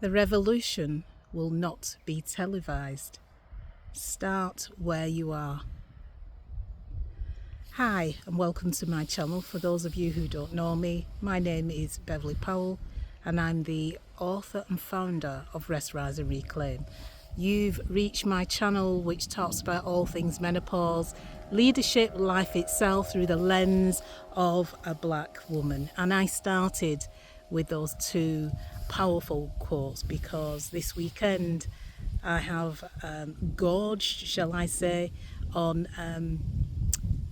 The revolution will not be televised. Start where you are. Hi and welcome to my channel. For those of you who don't know me, my name is Beverly Powell and I'm the author and founder of Rest, Rise and Reclaim. You've reached my channel which talks about all things menopause, leadership, life itself through the lens of a black woman. And I started with those two powerful quotes because this weekend I have gorged, shall I say, on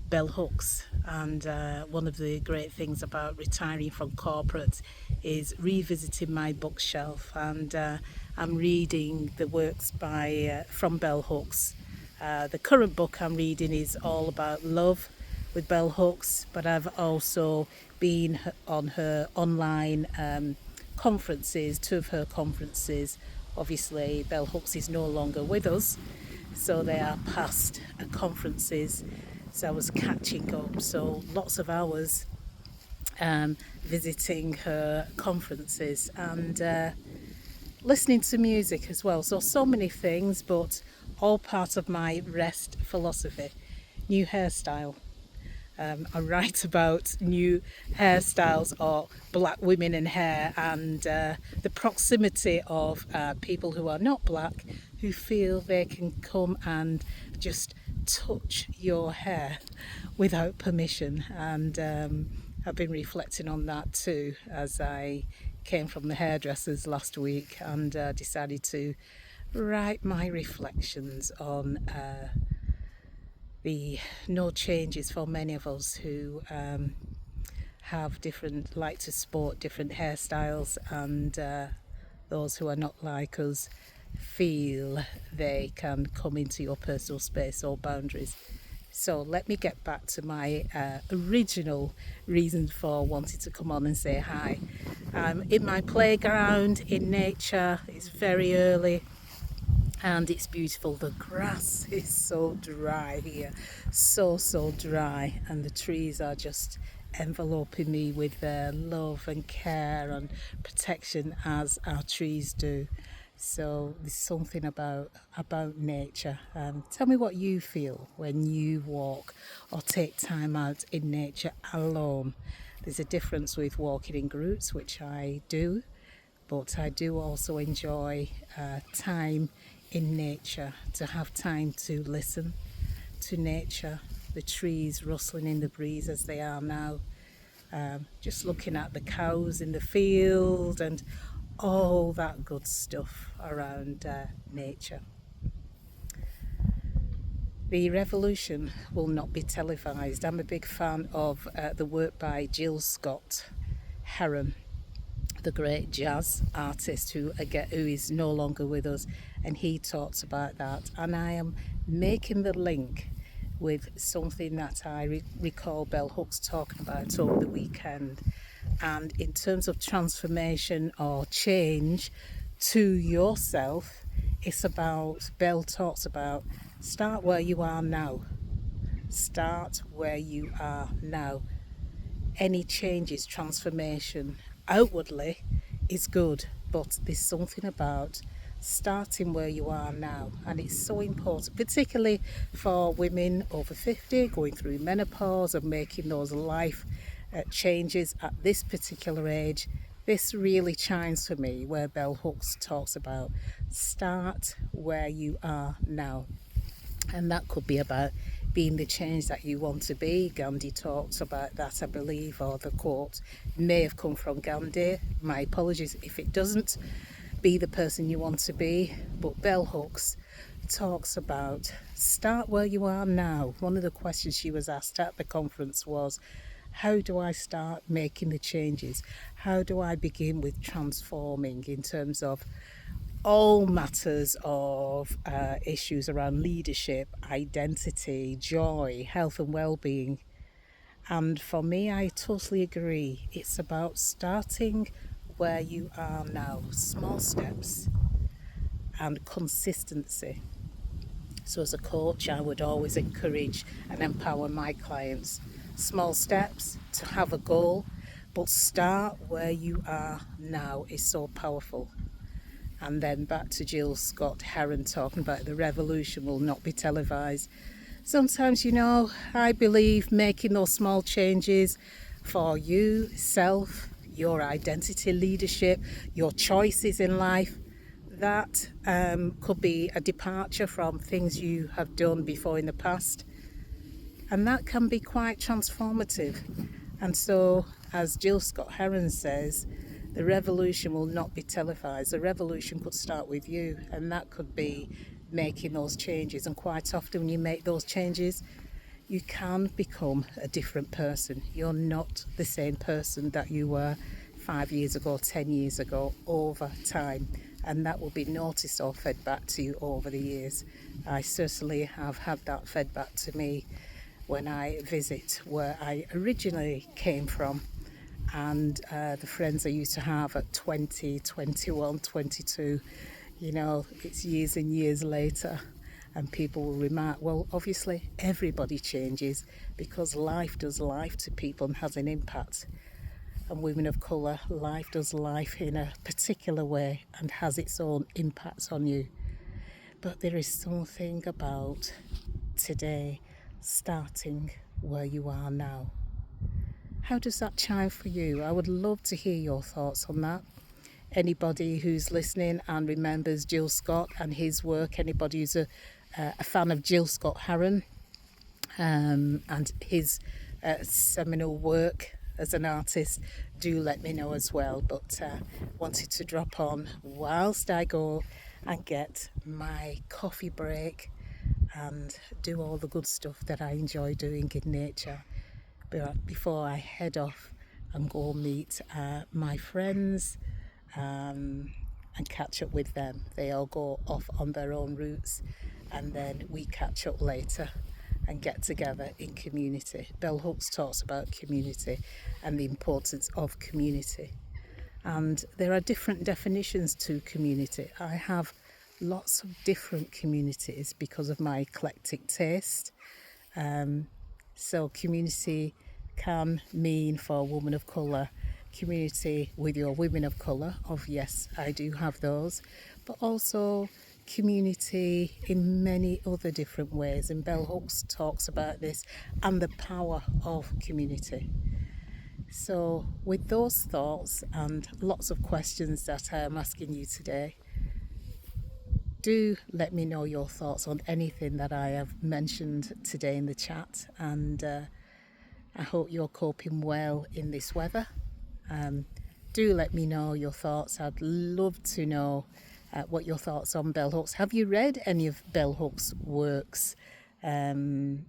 bell hooks, and one of the great things about retiring from corporate is revisiting my bookshelf, and I'm reading the works by from bell hooks. The current book I'm reading is all about love with bell hooks, but I've also been on her online conferences, two of her conferences. Obviously bell hooks is no longer with us, so they are past conferences, so I was catching up, so lots of hours visiting her conferences and listening to music as well. So many things, but all part of my rest philosophy. New hairstyle. I write about new hairstyles or black women and hair, and the proximity of people who are not black who feel they can come and just touch your hair without permission. And I've been reflecting on that too as I came from the hairdressers last week and decided to write my reflections on the no changes for many of us who have different, like to sport different hairstyles, and those who are not like us feel they can come into your personal space or boundaries. So let me get back to my original reason for wanting to come on and say hi. I'm in my playground in nature. It's very early and it's beautiful. The grass is so dry here, so dry, and the trees are just enveloping me with their love and care and protection, as our trees do. So there's something about nature. Tell me what you feel when you walk or take time out in nature alone. There's a difference with walking in groups, which I do, but I do also enjoy time in nature, to have time to listen to nature, the trees rustling in the breeze as they are now, just looking at the cows in the field and all that good stuff around nature. The revolution will not be televised. I'm a big fan of the work by Gil Scott-Heron, the great jazz artist who is no longer with us, and he talks about that, and I am making the link with something that I recall bell hooks talking about over the weekend. And in terms of transformation or change to yourself, it's about, Bell talks about, start where you are now. Start where you are now. Any changes, transformation outwardly is good, but there's something about starting where you are now, and it's so important, particularly for women over 50 going through menopause and making those life changes at this particular age. This really chimes for me where bell hooks talks about start where you are now, and that could be about being the change that you want to be. Gandhi talks about that, I believe, or the quote may have come from Gandhi. My apologies if it doesn't. Be the person you want to be. But bell hooks talks about start where you are now. One of the questions she was asked at the conference was, how do I start making the changes? How do I begin with transforming in terms of all matters of issues around leadership, identity, joy, health and well-being? And for me, I totally agree. It's about starting where you are now, small steps and consistency. So as a coach, I would always encourage and empower my clients. Small steps to have a goal, but start where you are now is so powerful. And then back to Gil Scott-Heron talking about the revolution will not be televised. Sometimes, I believe making those small changes for you, self, your identity, leadership, your choices in life, that could be a departure from things you have done before in the past. And that can be quite transformative. And so, as Gil Scott-Heron says, the revolution will not be televised. The revolution could start with you, and that could be making those changes. And quite often when you make those changes, you can become a different person. You're not the same person that you were 5 years ago, 10 years ago, over time. And that will be noticed or fed back to you over the years. I certainly have had that fed back to me when I visit where I originally came from, and the friends I used to have at 20, 21, 22, it's years and years later, and people will remark, well, obviously everybody changes because life does life to people and has an impact. And women of colour, life does life in a particular way and has its own impacts on you. But there is something about today starting where you are now. How does that chime for you? I would love to hear your thoughts on that. Anybody who's listening and remembers Gil Scott and his work, anybody who's a fan of Gil Scott-Heron and his seminal work as an artist, do let me know as well. But wanted to drop on whilst I go and get my coffee break and do all the good stuff that I enjoy doing in nature before I head off and go meet my friends and catch up with them. They all go off on their own routes, and then we catch up later and get together in community. Bell Hooks talks about community and the importance of community. And there are different definitions to community. I have lots of different communities because of my eclectic taste. So community can mean, for a woman of colour, community with your women of colour, yes, I do have those, but also community in many other different ways. And Bell Hooks talks about this and the power of community. So with those thoughts and lots of questions that I am asking you today, do let me know your thoughts on anything that I have mentioned today in the chat, and I hope you're coping well in this weather. Do let me know your thoughts. I'd love to know what your thoughts on Bell Hooks. Have you read any of Bell Hooks' works? And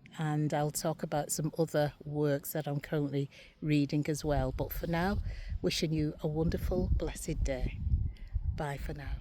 I'll talk about some other works that I'm currently reading as well. But for now, wishing you a wonderful, blessed day. Bye for now.